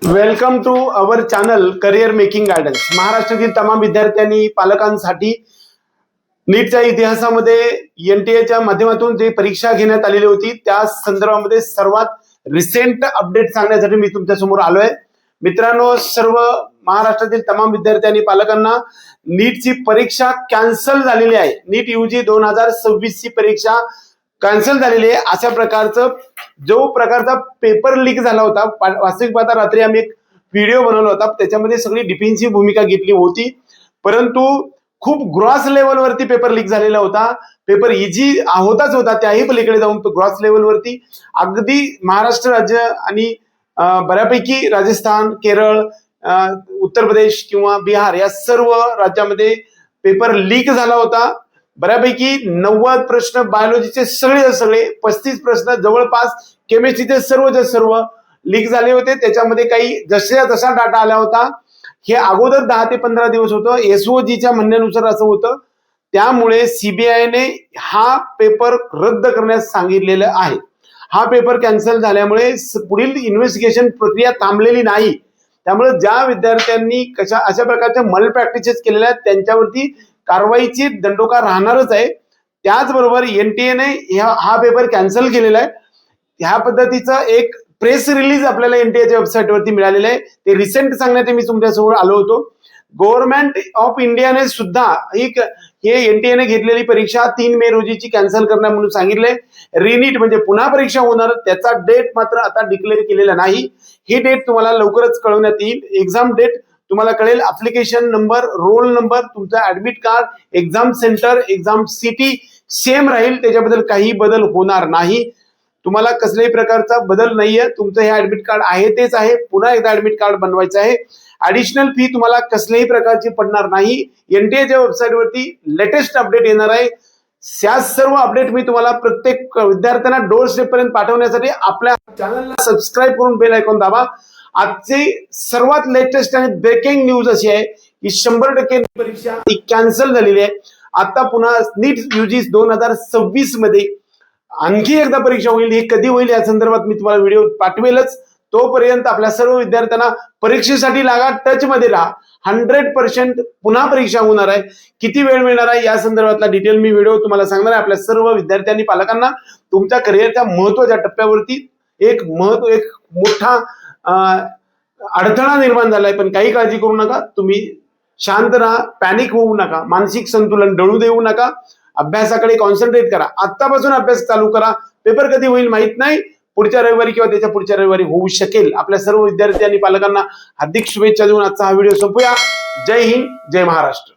Welcome to our channel career making guidance. महाराष्ट्रातील तमाम विद्यार्थ्यांनी पालकांसाठी नीटच्या इतिहासामध्ये एनटीएच्या माध्यमातून जे परीक्षा घेण्यात आलेली होती त्या संदर्भामध्ये सर्वात रिसेंट अपडेट सांगण्यासाठी मी तुमच्या समोर आलोय। मित्रांनो, सर्व महाराष्ट्रातील तमाम विद्यार्थ्यांनी पालकांना नीटची परीक्षा कॅन्सल झालेली आहे। नीट यूजी 2026 ची परीक्षा कॅन्सल झालेली आहे। अशा प्रकारचा पेपर लीक झाला होता, वास्तविक पाहता रात्री आम्ही एक व्हिडिओ बनवला होता, त्याच्यामध्ये सगळी डिफेन्सिव्ह भूमिका घेतली होती, परंतु खूप ग्रॉस लेवलवरती पेपर लीक झालेला होता। पेपर इझी होता, त्याही पलीकडे जाऊन तो ग्रॉस लेवलवरती अगदी महाराष्ट्र राज्य आणि बऱ्यापैकी राजस्थान, केरळ, उत्तर प्रदेश किंवा बिहार या सर्व राज्यामध्ये पेपर लीक झाला होता। बऱ्यापैकी 90 प्रश्न बायोलॉजीचे सगळे 35 प्रश्न जवळपास केमिस्ट्रीचे सर्व लीक झाले होते। त्याच्यामध्ये काही जसा डाटा आला होता हे अगोदर 10 ते 15 दिवस होतं, एसओजीच्या म्हणण्यानुसार असं होतं। त्यामुळे सीबीआयने हा पेपर रद्द करण्यास सांगितलेलं आहे। हा पेपर कॅन्सल झाल्यामुळे पुढील इन्व्हेस्टिगेशन प्रक्रिया थांबलेली नाही। त्यामुळे ज्या विद्यार्थ्यांनी अशा प्रकारच्या मल प्रॅक्टिसेस केलेल्या आहेत त्यांच्यावरती कारवाईची दंडोका राहणारच आहे। त्याचबरोबर एनटीएने हा पेपर कॅन्सल केलेला आहे। ह्या पद्धतीचा एक प्रेस रिलीज आपल्याला एनटीएच्या वेबसाईटवरती मिळालेलं आहे, ते रिसेंट सांगण्यासाठी मी तुमच्यासमोर आलो होतो। गव्हर्नमेंट ऑफ इंडियाने सुद्धा हे एनटीएने घेतलेली परीक्षा 3 मे रोजीची कॅन्सल करणार म्हणून सांगितलंय। रिनीट म्हणजे पुन्हा परीक्षा होणार, त्याचा डेट मात्र आता डिक्लेअर केलेला नाही। ही डेट तुम्हाला लवकरच कळवण्यात येईल। एक्झाम डेट तुम्हाला कळेल, ऍप्लिकेशन नंबर, रोल नंबर, तुमचा admit card, exam centre, exam city same राहील, त्याच्याबद्दल काही बदल होणार नाही। तुम्हाला कसल्याही प्रकारचा बदल नाहीये, तुमचं हे ऍडमिट कार्ड आहे तेच आहे, पुन्हा एकदा ऍडमिट कार्ड बनवायचं आहे। ऍडिशनल फी तुम्हाला कसल्याही प्रकारची पडणार नाही। एनटीएच्या वेबसाईटवरती लेटेस्ट अपडेट येणार आहे। या सर्व अपडेट मी तुम्हाला प्रत्येक विद्यार्थ्यांना डोर स्टेप पर्यंत पाठवण्यासाठी आपल्या चॅनलला सबस्क्राईब करून बेल आयकॉन दाबा। आजची सर्वात लेटेस्ट आणि ब्रेकिंग न्यूज अशी आहे की 100% परीक्षा ही कॅन्सल झालेली आहे। आता पुन्हा नीट यूजी 2026 मध्ये आणखी एकदा परीक्षा होईल। ही कधी होईल या संदर्भात मी तुम्हाला व्हिडिओ पाठवेलच। तोपर्यंत आपल्या सर्व विद्यार्थ्यांना परीक्षेसाठी लागा, टच मध्ये राहा। 100% पुन्हा परीक्षा होणार आहे। किती वेळ मिळणार आहे या संदर्भातला डिटेल मी व्हिडिओ तुम्हाला सांगणार आहे। आपल्या सर्व विद्यार्थ्यांनी पालकांना तुमच्या करिअरच्या महत्त्वाच्या टप्प्यावरती एक मोठा अडथळा निर्माण झालाय, पण काही काळजी करू नका, तुम्ही शांत राहा, पॅनिक होऊ नका, मानसिक संतुलन ढळू देऊ नका, अभ्यासाकडे कॉन्सन्ट्रेट करा। आतापासून अभ्यास चालू करा। पेपर कधी होईल माहित नाही, पुढच्या रविवारी किंवा त्याच्या पुढच्या रविवारी होऊ शकेल। आपल्या सर्व विद्यार्थी आणि पालकांना हार्दिक शुभेच्छा देऊन आजचा हा व्हिडिओ संपूया। जय हिंद, जय महाराष्ट्र।